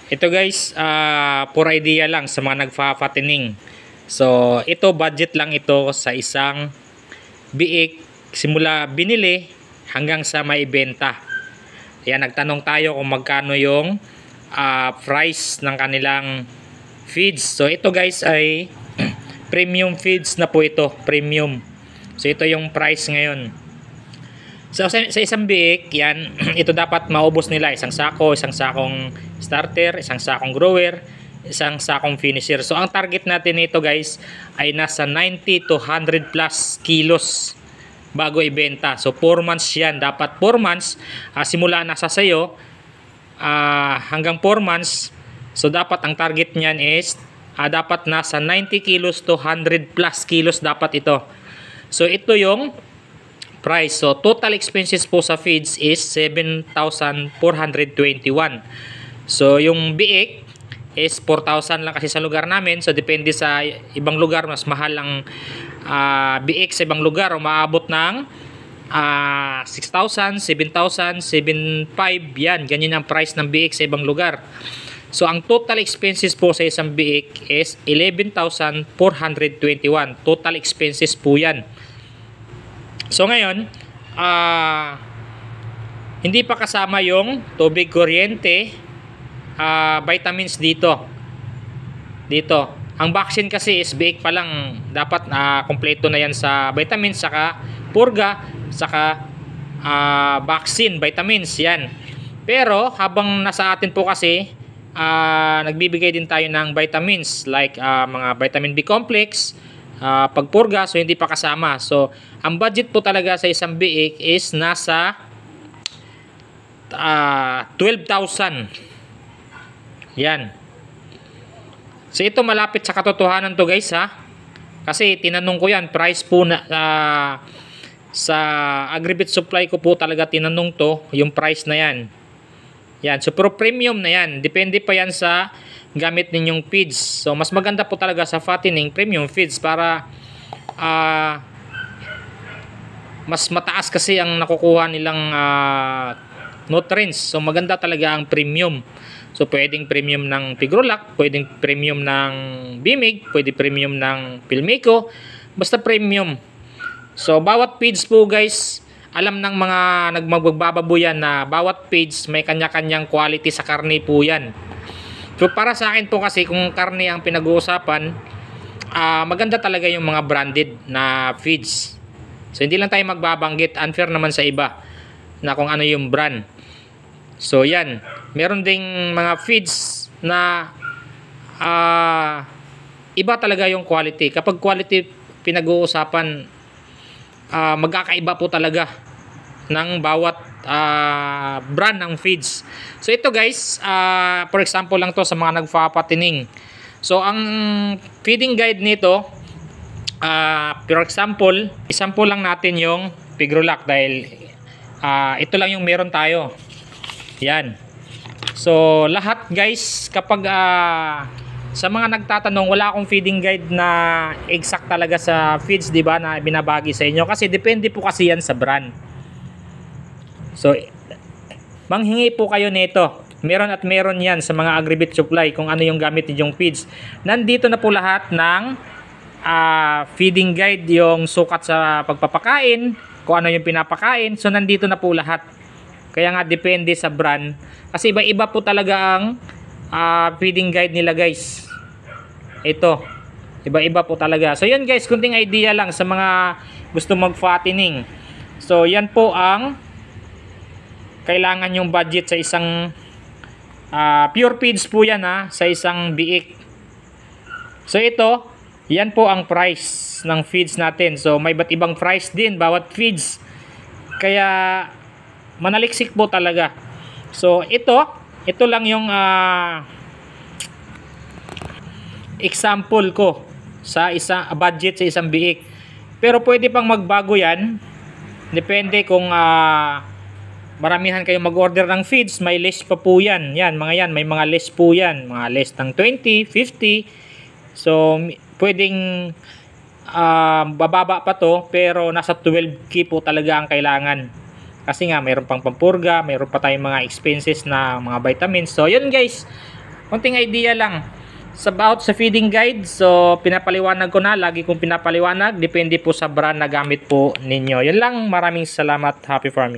Ito guys, for idea lang sa mga nagfa-fattening. So, ito budget lang ito sa isang biik simula binili hanggang sa maibenta. Ayan, nagtanong tayo kung magkano yung price ng kanilang feeds. So, ito guys ay premium feeds na po ito, premium. So, ito yung price ngayon. So, sa isang biik, yan, ito dapat maubos nila. Isang sakong starter, isang sakong grower, isang sakong finisher. So, ang target natin nito guys ay nasa 90 to 100 plus kilos bago ibenta. So, 4 months yan. Dapat 4 months, simula nasa sayo hanggang 4 months. So, dapat ang target niyan is dapat nasa 90 kilos to 100 plus kilos dapat ito. So, ito yung price. So, total expenses po sa feeds is 7,421. So, yung biik is 4,000 lang kasi sa lugar namin. So, depende sa ibang lugar. Mas mahal ang biik sa ibang lugar. O maabot ng 6,000, 7,000, 7,500. Yan. Ganyan ang price ng biik sa ibang lugar. So, ang total expenses po sa isang biik is 11,421. Total expenses po yan. So ngayon, hindi pa kasama yung tubig, kuryente, vitamins dito. Ang vaccine kasi is biik pa lang. Dapat kompleto na yan sa vitamins, saka purga, saka vaccine, vitamins, yan. Pero habang nasa atin po kasi, nagbibigay din tayo ng vitamins like mga vitamin B complex, pagpurga, so hindi pa kasama. So, ang budget po talaga sa isang biik is nasa 12,000. Yan. So, ito malapit sa katotohanan to guys ha. Kasi tinanong ko yan, price po na sa Agribit Supply ko po talaga tinanong to, yung price na yan. Yan, so pero premium na yan. Depende pa yan sa gamit ninyong feeds. So mas maganda po talaga sa fattening premium feeds para mas mataas kasi ang nakukuha nilang nutrients. So maganda talaga ang premium. So pwedeng premium ng Pigrolac, pwedeng premium ng Bimig, pwede premium ng Pilmeco, basta premium. So bawat feeds po guys, alam ng mga nagmagbababoy yan na bawat feeds may kanya-kanyang quality sa karne po yan. So para sa akin po kasi kung karne ang pinag-uusapan, maganda talaga yung mga branded na feeds. So hindi lang tayo magbabanggit, unfair naman sa iba na kung ano yung brand. So yan, meron ding mga feeds na iba talaga yung quality. Kapag quality pinag-uusapan, magkakaiba po talaga ng bawat brand ng feeds. So ito guys, for example lang to sa mga nagpapatining. So ang feeding guide nito, for example, isample lang natin yung Pigrolac dahil ito lang yung meron tayo. Yan. So lahat guys, kapag sa mga nagtatanong, wala akong feeding guide na exact talaga sa feeds, di ba, na binabagi sa inyo kasi depende po kasi yan sa brand. So manghingi po kayo nito. Meron at meron yan sa mga Agribit Supply kung ano yung gamit ninyong feeds. Nandito na po lahat ng feeding guide, yung sukat sa pagpapakain, kung ano yung pinapakain. So nandito na po lahat. Kaya nga depende sa brand. Kasi iba-iba po talaga ang feeding guide nila guys. Ito. Iba-iba po talaga. So yun guys, kunting idea lang sa mga gusto mag-fattening. So yan po ang kailangan yung budget sa isang pure feeds po yan sa isang biik. So ito, yan po ang price ng feeds natin. So may iba't ibang price din bawat feeds. Kaya manaliksik po talaga. So ito lang yung example ko sa isang budget sa isang biik. Pero pwede pang magbago yan. Depende kung maramihan kayong mag-order ng feeds, may list pa po yan. Yan, mga yan, may mga list po yan. Mga list ng 20, 50. So, pwedeng bababa pa to, pero nasa 12K po talaga ang kailangan. Kasi nga, mayroon pang pampurga, mayroon pa tayong mga expenses na mga vitamins. So, yun guys. konting idea lang sa about sa feeding guide. So pinapaliwanag ko na, lagi kong pinapaliwanag, depende po sa brand na gamit po ninyo. Yun lang, maraming salamat. Happy farming.